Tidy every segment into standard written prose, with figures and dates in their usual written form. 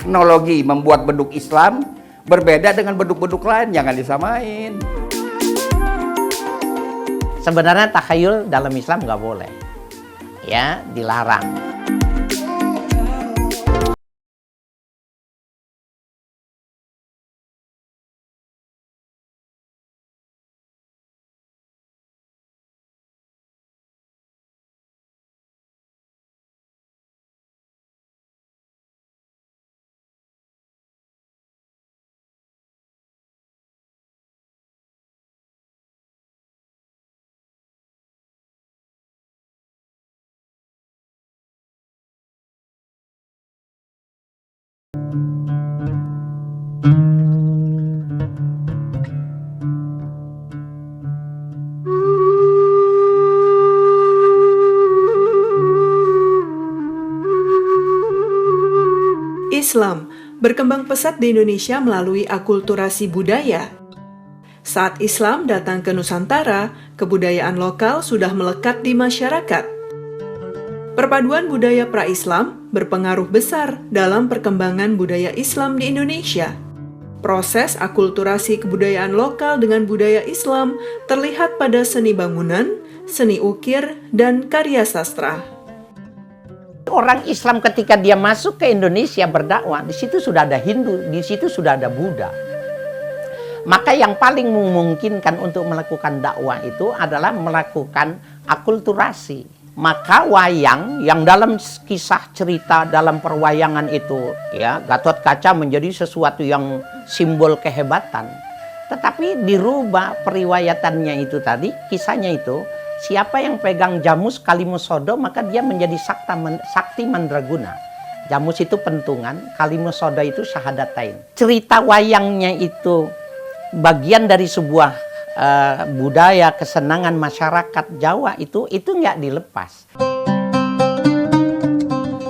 teknologi membuat beduk Islam berbeda dengan beduk-beduk lain, jangan disamain. Sebenarnya takhayul dalam Islam nggak boleh, ya, dilarang. Islam berkembang pesat di Indonesia melalui akulturasi budaya. Saat Islam datang ke Nusantara, kebudayaan lokal sudah melekat di masyarakat. Perpaduan budaya pra-Islam berpengaruh besar dalam perkembangan budaya Islam di Indonesia. Proses akulturasi kebudayaan lokal dengan budaya Islam terlihat pada seni bangunan, seni ukir, dan karya sastra. Orang Islam ketika dia masuk ke Indonesia berdakwah, di situ sudah ada Hindu, di situ sudah ada Buddha. Maka yang paling memungkinkan untuk melakukan dakwah itu adalah melakukan akulturasi. Maka wayang yang dalam kisah cerita dalam perwayangan itu, ya, Gatot Kaca menjadi sesuatu yang simbol kehebatan. Tetapi dirubah periwayatannya itu tadi, kisahnya itu, siapa yang pegang Jamus Kalimusodo maka dia menjadi sakti mandraguna. Jamus itu pentungan, Kalimusodo itu syahadatain. Cerita wayangnya itu bagian dari sebuah budaya kesenangan masyarakat Jawa itu nggak dilepas.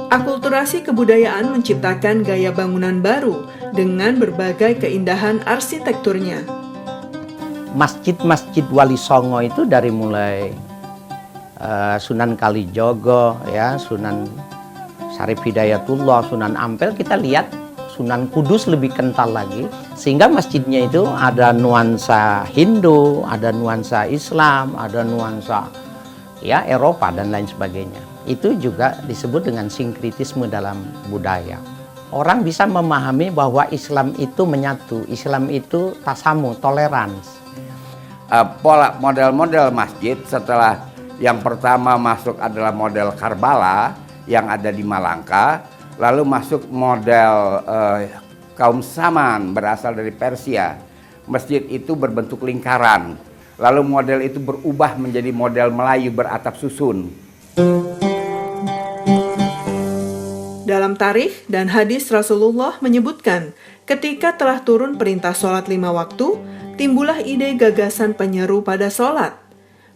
Akulturasi kebudayaan menciptakan gaya bangunan baru dengan berbagai keindahan arsitekturnya. Masjid-masjid Wali Songo itu dari mulai Sunan Kalijogo, ya, Sunan Syarif Hidayatullah, Sunan Ampel, kita lihat Sunan Kudus lebih kental lagi, sehingga masjidnya itu ada nuansa Hindu, ada nuansa Islam, ada nuansa, ya, Eropa dan lain sebagainya. Itu juga disebut dengan sinkritisme dalam budaya. Orang bisa memahami bahwa Islam itu menyatu, Islam itu tasamu, tolerans. Pola model-model masjid setelah yang pertama masuk adalah model Karbala yang ada di Malangka, lalu masuk model kaum Saman berasal dari Persia. Masjid itu berbentuk lingkaran, lalu model itu berubah menjadi model Melayu beratap susun. Dalam tarikh dan hadis Rasulullah menyebutkan, ketika telah turun perintah sholat 5 waktu, timbullah ide gagasan penyeru pada sholat.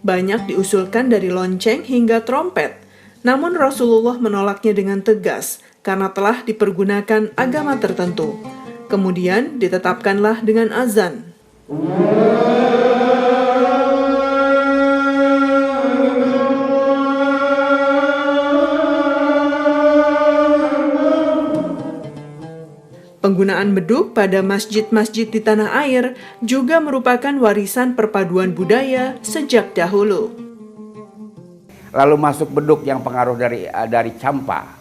Banyak diusulkan dari lonceng hingga trompet, namun Rasulullah menolaknya dengan tegas karena telah dipergunakan agama tertentu. Kemudian ditetapkanlah dengan azan. Penggunaan beduk pada masjid-masjid di tanah air juga merupakan warisan perpaduan budaya sejak dahulu. Lalu masuk beduk yang pengaruh dari campa.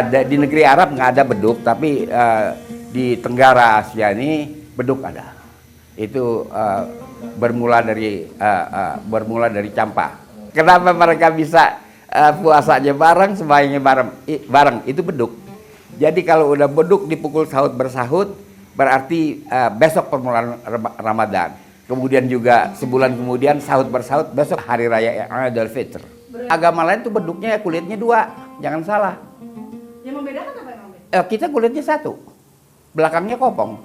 Di negeri Arab nggak ada beduk, tapi di Tenggara Asia ini beduk ada. Itu bermula dari campa. Kenapa mereka bisa puasanya bareng, sembahyangnya bareng? Itu beduk. Jadi kalau udah beduk dipukul sahut bersahut, berarti besok permulaan Ramadan. Kemudian juga sebulan kemudian sahut bersahut, besok hari raya Idul Fitr. Agama lain tuh beduknya kulitnya 2, jangan salah. Yang membedakan apa yang Kita kulitnya 1, belakangnya kopong.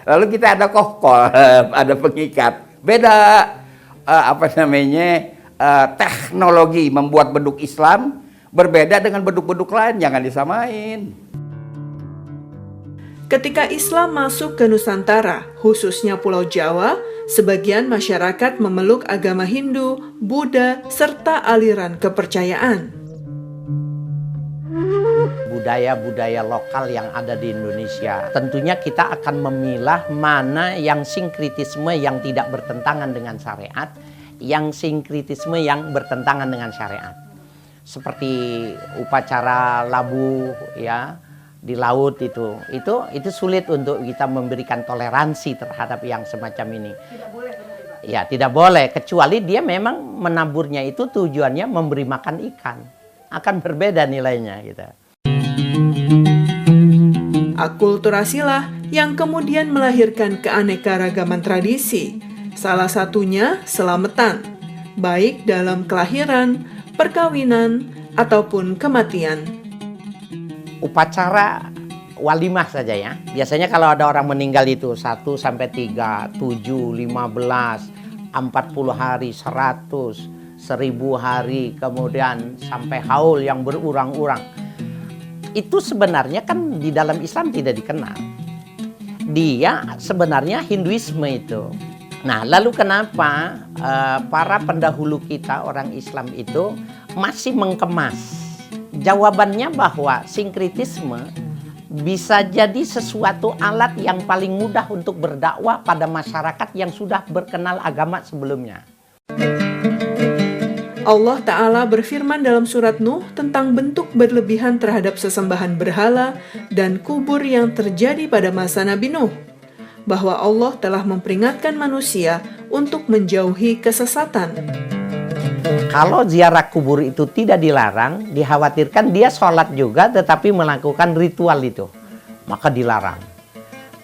Lalu kita ada kohkol, ada pengikat. Beda teknologi membuat beduk Islam berbeda dengan beduk-beduk lain, jangan disamain. Ketika Islam masuk ke Nusantara, khususnya Pulau Jawa, sebagian masyarakat memeluk agama Hindu, Buddha, serta aliran kepercayaan. budaya-budaya lokal yang ada di Indonesia. Tentunya kita akan memilah mana yang sinkritisme yang tidak bertentangan dengan syariat, yang sinkritisme yang bertentangan dengan syariat. Seperti upacara labuh ya di laut itu sulit untuk kita memberikan toleransi terhadap yang semacam ini. Ya, tidak boleh, kecuali dia memang menaburnya itu tujuannya memberi makan ikan. Akan berbeda nilainya gitu. Akulturasilah yang kemudian melahirkan keanekaragaman tradisi. Salah satunya selamatan, baik dalam kelahiran, perkawinan, ataupun kematian. Upacara walimah saja ya. Biasanya kalau ada orang meninggal itu 1 sampai 3, 7, 15, 40 hari, 100, 1000 hari, kemudian sampai haul yang berurang-urang. Itu sebenarnya kan di dalam Islam tidak dikenal. Dia sebenarnya Hinduisme itu. Nah, lalu kenapa para pendahulu kita orang Islam itu masih mengemas? Jawabannya bahwa sinkritisme bisa jadi sesuatu alat yang paling mudah untuk berdakwah pada masyarakat yang sudah berkenal agama sebelumnya. Allah Ta'ala berfirman dalam surat Nuh tentang bentuk berlebihan terhadap sesembahan berhala dan kubur yang terjadi pada masa Nabi Nuh, bahwa Allah telah memperingatkan manusia untuk menjauhi kesesatan. Kalau ziarah kubur itu tidak dilarang, dikhawatirkan dia sholat juga tetapi melakukan ritual itu, maka dilarang.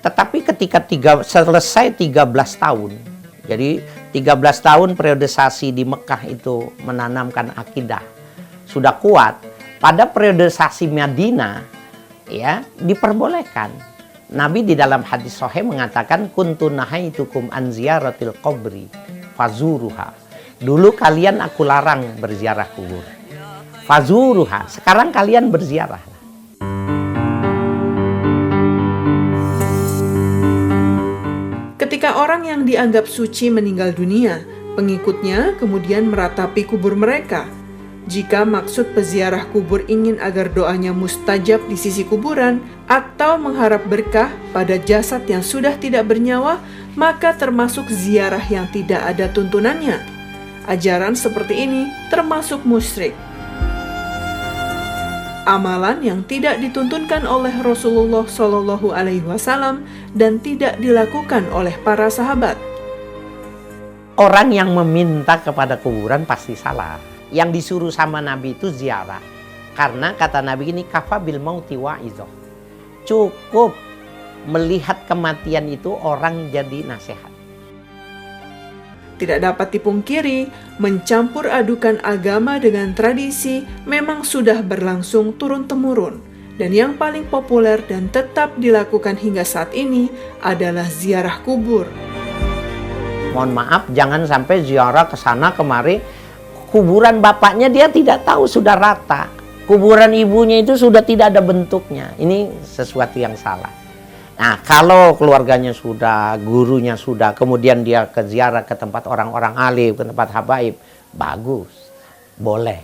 Tetapi ketika selesai 13 tahun, jadi 13 tahun periodisasi di Mekah itu menanamkan akidah, sudah kuat, pada periodisasi Madinah ya diperbolehkan. Nabi di dalam hadis sahih mengatakan kuntu nahaitukum an ziyaratil qabri fazuruha. Dulu kalian aku larang berziarah kubur. Fazuruha, sekarang kalian berziarah. Ketika orang yang dianggap suci meninggal dunia, pengikutnya kemudian meratapi kubur mereka. Jika maksud peziarah kubur ingin agar doanya mustajab di sisi kuburan atau mengharap berkah pada jasad yang sudah tidak bernyawa, maka termasuk ziarah yang tidak ada tuntunannya. Ajaran seperti ini termasuk musyrik. Amalan yang tidak dituntunkan oleh Rasulullah Shallallahu Alaihi Wasallam dan tidak dilakukan oleh para sahabat. Orang yang meminta kepada kuburan pasti salah. Yang disuruh sama Nabi itu ziarah. Karena kata Nabi ini kafa bil mauti wa'izoh. Cukup melihat kematian itu orang jadi nasihat. Tidak dapat dipungkiri, mencampur adukan agama dengan tradisi memang sudah berlangsung turun-temurun. Dan yang paling populer dan tetap dilakukan hingga saat ini adalah ziarah kubur. Mohon maaf, jangan sampai ziarah ke sana kemari, kuburan bapaknya dia tidak tahu sudah rata. Kuburan ibunya itu sudah tidak ada bentuknya. Ini sesuatu yang salah. Nah, kalau keluarganya sudah, gurunya sudah, kemudian dia ke ziarah ke tempat orang-orang alim, ke tempat habaib, bagus, boleh.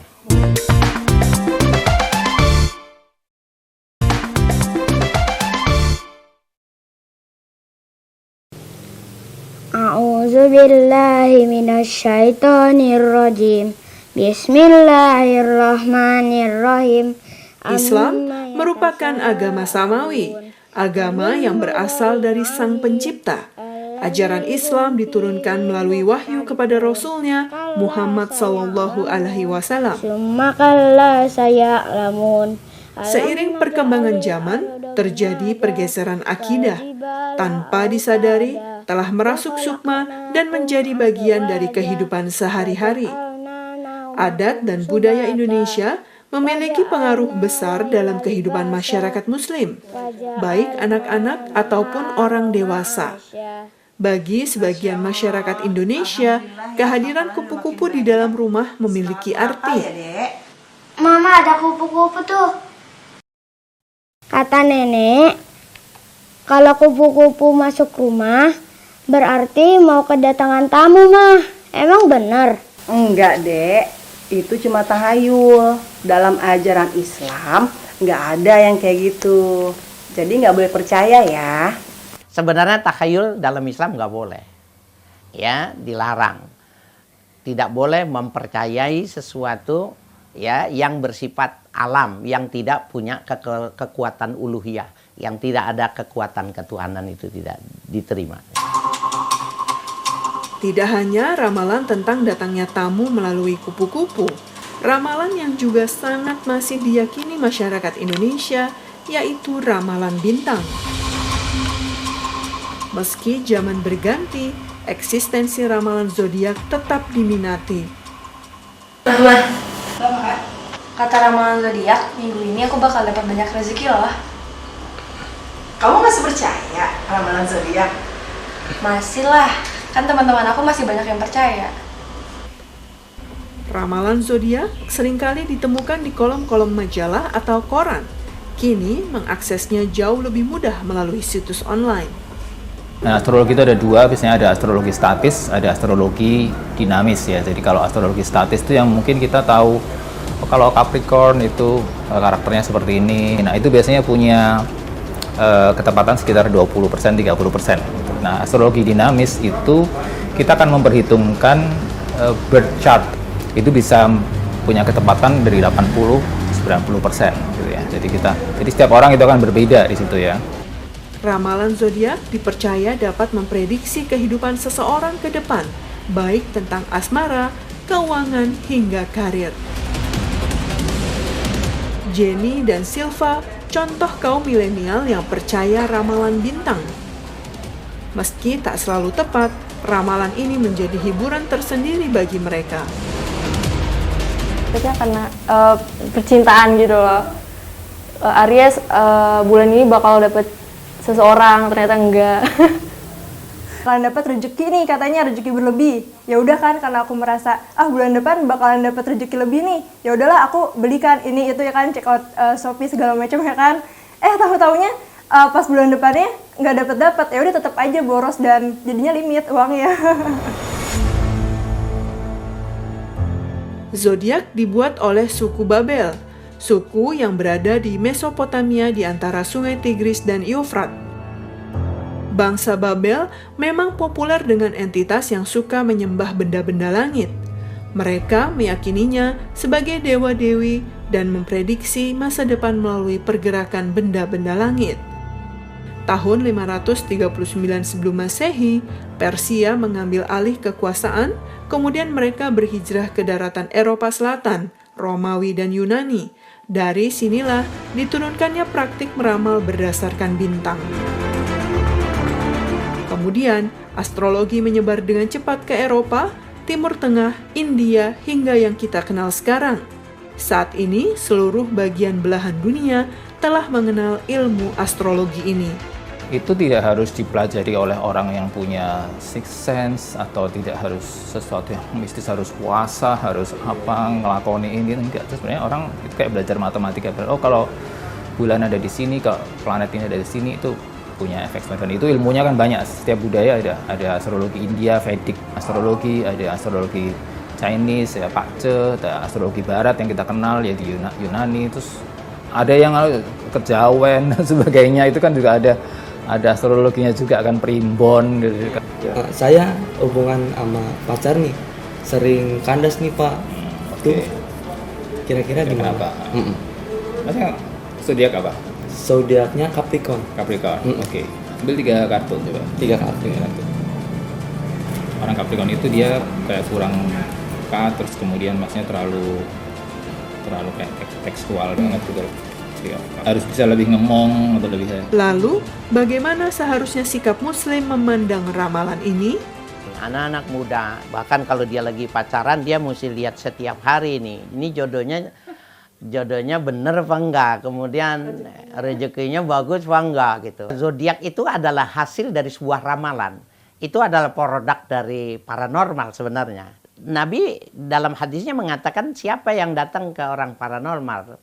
A'udzubillahi minasyaitonirrajim. Bismillahirrahmanirrahim. Islam merupakan agama samawi, agama yang berasal dari Sang Pencipta. Ajaran Islam diturunkan melalui wahyu kepada Rasulnya Muhammad Sallallahu Alaihi Wasallam. Seiring perkembangan zaman, terjadi pergeseran akidah. Tanpa disadari, telah merasuk sukma dan menjadi bagian dari kehidupan sehari-hari. Adat dan budaya Indonesia memiliki pengaruh besar dalam kehidupan masyarakat Muslim, baik anak-anak ataupun orang dewasa. Bagi sebagian masyarakat Indonesia, kehadiran kupu-kupu di dalam rumah memiliki arti. Mama, ada kupu-kupu tuh. Kata nenek, kalau kupu-kupu masuk rumah, berarti mau kedatangan tamu, mah. Emang bener? Enggak, Dek. Itu cuma tahayul. Dalam ajaran Islam, Nggak ada yang kayak gitu. Jadi nggak boleh percaya ya. Sebenarnya takhayul dalam Islam nggak boleh. Ya, dilarang. Tidak boleh mempercayai sesuatu ya yang bersifat alam, yang tidak punya kekuatan uluhiyah, yang tidak ada kekuatan ketuhanan, itu tidak diterima. Tidak hanya ramalan tentang datangnya tamu melalui kupu-kupu, ramalan yang juga sangat masih diyakini masyarakat Indonesia yaitu ramalan bintang. Meski zaman berganti, eksistensi ramalan zodiak tetap diminati. Kata ramalan zodiak, minggu ini aku bakal dapat banyak rezeki loh. Kamu masih percaya ramalan zodiak? Masih lah, kan teman-teman aku masih banyak yang percaya. Ramalan zodiak seringkali ditemukan di kolom-kolom majalah atau koran. Kini mengaksesnya jauh lebih mudah melalui situs online. Nah, astrologi itu ada dua, biasanya ada astrologi statis, ada astrologi dinamis ya. Jadi kalau astrologi statis itu yang mungkin kita tahu, kalau Capricorn itu karakternya seperti ini. Nah, itu biasanya punya ketepatan sekitar 20%, 30%. Nah, astrologi dinamis itu kita akan memperhitungkan birth chart. Itu bisa punya ketepatan dari 80-90% gitu ya. Jadi setiap orang itu akan berbeda di situ ya. Ramalan zodiak dipercaya dapat memprediksi kehidupan seseorang ke depan, baik tentang asmara, keuangan, hingga karir. Jenny dan Silva, contoh kaum milenial yang percaya ramalan bintang. Meski tak selalu tepat, ramalan ini menjadi hiburan tersendiri bagi mereka. Tapi karena percintaan gitu loh. Aries bulan ini bakal dapet seseorang, ternyata enggak. Bakalan dapat rezeki nih, katanya rezeki berlebih. Ya udah kan, karena aku merasa bulan depan bakalan dapat rezeki lebih nih. Ya udahlah aku belikan ini itu ya kan, check out Shopee segala macam ya kan. Tahu-taunya pas bulan depannya nggak dapat. Ya udah tetap aja boros dan jadinya limit uangnya. Zodiak dibuat oleh suku Babel, suku yang berada di Mesopotamia di antara sungai Tigris dan Eufrat. Bangsa Babel memang populer dengan entitas yang suka menyembah benda-benda langit. Mereka meyakininya sebagai dewa-dewi dan memprediksi masa depan melalui pergerakan benda-benda langit. Tahun 539 sebelum Masehi, Persia mengambil alih kekuasaan, kemudian mereka berhijrah ke daratan Eropa Selatan, Romawi dan Yunani. Dari sinilah diturunkannya praktik meramal berdasarkan bintang. Kemudian, astrologi menyebar dengan cepat ke Eropa, Timur Tengah, India, hingga yang kita kenal sekarang. Saat ini, seluruh bagian belahan dunia telah mengenal ilmu astrologi ini. Itu tidak harus dipelajari oleh orang yang punya sixth sense, atau tidak harus sesuatu yang mistis, harus puasa, harus ngelakoni ini, enggak. Sebenarnya orang itu kayak belajar matematika. Kalau bulan ada di sini, kalau planet ini ada di sini, itu punya efek semacam itu. Ilmunya kan banyak, setiap budaya ada astrologi India, Vedic astrologi, ada astrologi Chinese, ya Pakce, ada astrologi Barat yang kita kenal ya di Yunani, terus ada yang kejawen dan sebagainya, itu kan juga ada astrologinya juga kan, primbon gitu. Saya hubungan sama pacar nih sering kandas nih Pak. Tuh kira-kira gimana Pak? Maksudnya zodiak apa? Zodiaknya Capricorn. Oke. Ambil 3 kartu coba. 3 kartu. Orang Capricorn itu dia kayak kurang terus kemudian maksudnya terlalu kayak tekstual banget gitu. Harus bisa lebih ngemong atau lebih. Lalu, bagaimana seharusnya sikap Muslim memandang ramalan ini? Anak-anak muda, bahkan kalau dia lagi pacaran, dia mesti lihat setiap hari nih. Ini jodohnya bener apa enggak, kemudian rezekinya bagus apa enggak gitu. Zodiak itu adalah hasil dari sebuah ramalan. Itu adalah produk dari paranormal sebenarnya. Nabi dalam hadisnya mengatakan siapa yang datang ke orang paranormal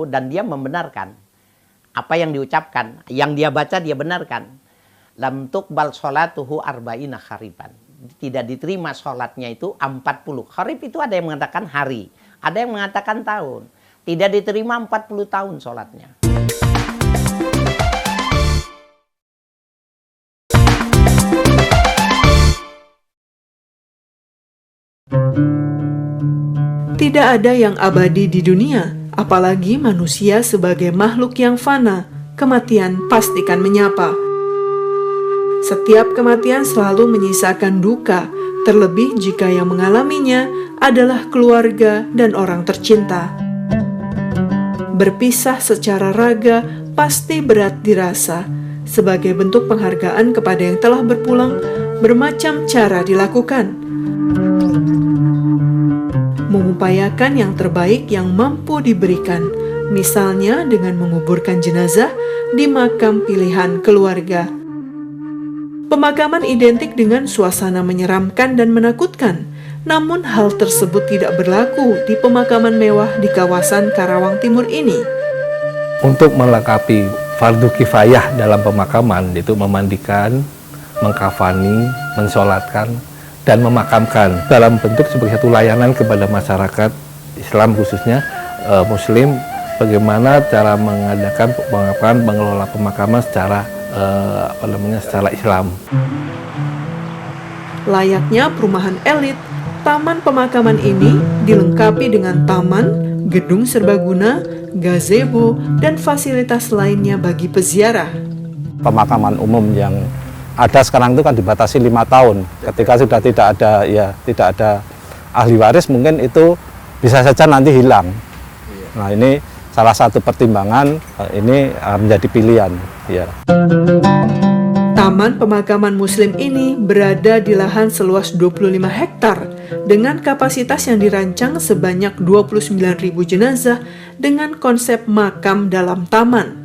dan dia membenarkan apa yang diucapkan, yang dia baca dia benarkan. Lam tuqbal sholatuhu arba'ina khariban. Tidak diterima sholatnya itu 40. Kharib itu ada yang mengatakan hari, ada yang mengatakan tahun. Tidak diterima 40 tahun sholatnya. Tidak ada yang abadi di dunia, apalagi manusia sebagai makhluk yang fana. Kematian pastikan menyapa. Setiap kematian selalu menyisakan duka, terlebih jika yang mengalaminya adalah keluarga dan orang tercinta. Berpisah secara raga pasti berat dirasa. Sebagai bentuk penghargaan kepada yang telah berpulang, bermacam cara dilakukan. Mengupayakan yang terbaik yang mampu diberikan, misalnya dengan menguburkan jenazah di makam pilihan keluarga. Pemakaman identik dengan suasana menyeramkan dan menakutkan, namun hal tersebut tidak berlaku di pemakaman mewah di kawasan Karawang Timur ini. Untuk melengkapi fardu kifayah dalam pemakaman, yaitu memandikan, mengkafani, mensolatkan, dan memakamkan dalam bentuk sebagai satu layanan kepada masyarakat Islam, khususnya Muslim, bagaimana cara mengadakan pemakaman, mengelola pemakaman secara secara Islam. Layaknya perumahan elit, taman pemakaman ini dilengkapi dengan taman, gedung serbaguna, gazebo, dan fasilitas lainnya bagi peziarah. Pemakaman umum yang ada sekarang itu kan dibatasi 5 tahun. Ketika sudah tidak ada ahli waris, mungkin itu bisa saja nanti hilang. Nah, ini salah satu pertimbangan, ini menjadi pilihan. Ya. Taman pemakaman Muslim ini berada di lahan seluas 25 hektar dengan kapasitas yang dirancang sebanyak 29.000 jenazah dengan konsep makam dalam taman.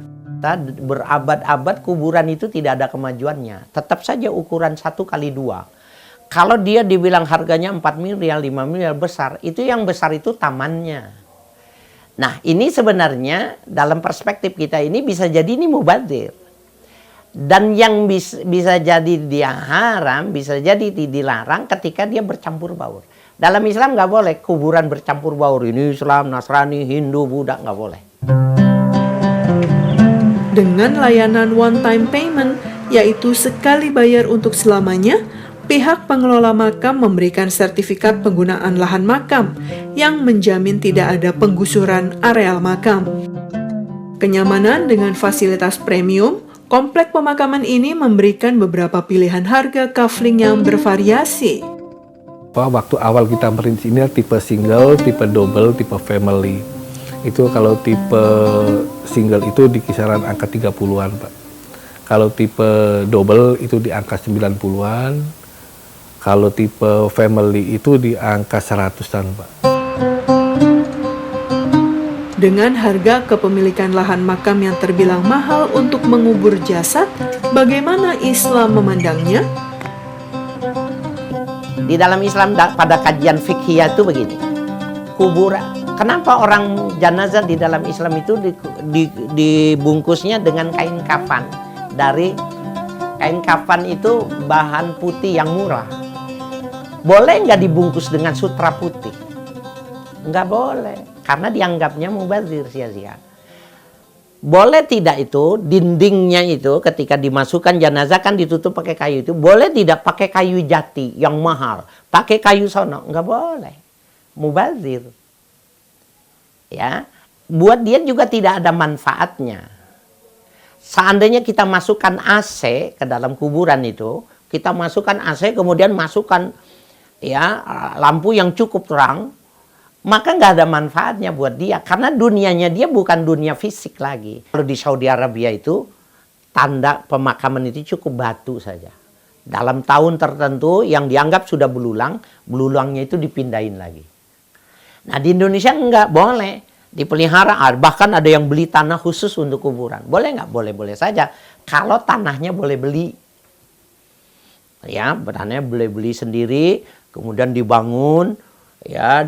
Berabad-abad kuburan itu tidak ada kemajuannya. Tetap saja ukuran 1x2. Kalau dia dibilang harganya 4 miliar, 5 miliar besar, itu yang besar itu tamannya. Nah, ini sebenarnya dalam perspektif kita ini bisa jadi ini mubadzir. Dan yang bisa jadi dia haram, bisa jadi dilarang ketika dia bercampur baur. Dalam Islam nggak boleh kuburan bercampur baur. Ini Islam, Nasrani, Hindu, Buddha, nggak boleh. Dengan layanan one-time payment, yaitu sekali bayar untuk selamanya, pihak pengelola makam memberikan sertifikat penggunaan lahan makam yang menjamin tidak ada penggusuran areal makam. Kenyamanan dengan fasilitas premium, komplek pemakaman ini memberikan beberapa pilihan harga kafling yang bervariasi. Waktu awal kita merintis ini tipe single, tipe double, tipe family. Itu kalau tipe single itu di kisaran angka 30-an, Pak. Kalau tipe double itu di angka 90-an. Kalau tipe family itu di angka 100-an, Pak. Dengan harga kepemilikan lahan makam yang terbilang mahal untuk mengubur jasad, bagaimana Islam memandangnya? Di dalam Islam pada kajian fikih itu begini. Kenapa orang jenazah di dalam Islam itu dibungkusnya dengan kain kafan? Dari kain kafan itu bahan putih yang murah. Boleh nggak dibungkus dengan sutra putih? Nggak boleh, karena dianggapnya mubazir, sia-sia. Boleh tidak itu, dindingnya itu ketika dimasukkan jenazah kan ditutup pakai kayu itu. Boleh tidak pakai kayu jati yang mahal, pakai kayu sono? Nggak boleh, mubazir. Ya, buat dia juga tidak ada manfaatnya. Seandainya kita masukkan AC ke dalam kuburan itu, kita masukkan AC kemudian masukkan ya lampu yang cukup terang, maka nggak ada manfaatnya buat dia karena dunianya dia bukan dunia fisik lagi. Kalau di Saudi Arabia itu tanda pemakaman itu cukup batu saja. Dalam tahun tertentu yang dianggap sudah belulang, belulangnya itu dipindahin lagi. Nah, di Indonesia enggak boleh dipelihara, bahkan ada yang beli tanah khusus untuk kuburan. Boleh nggak? Boleh-boleh saja. Kalau tanahnya boleh beli. Ya, tanahnya boleh beli sendiri, kemudian dibangun, ya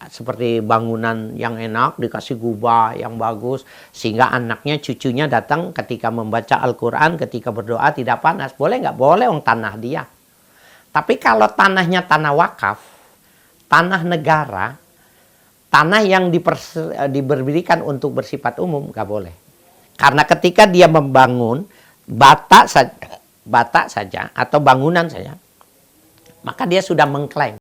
seperti bangunan yang enak, dikasih gubah yang bagus, sehingga anaknya, cucunya datang ketika membaca Al-Quran, ketika berdoa tidak panas. Boleh nggak? Boleh, tanah dia. Tapi kalau tanahnya tanah wakaf, tanah negara, Tanah yang diberikan untuk bersifat umum nggak boleh. Karena ketika dia membangun bata saja atau bangunan saja, maka dia sudah mengklaim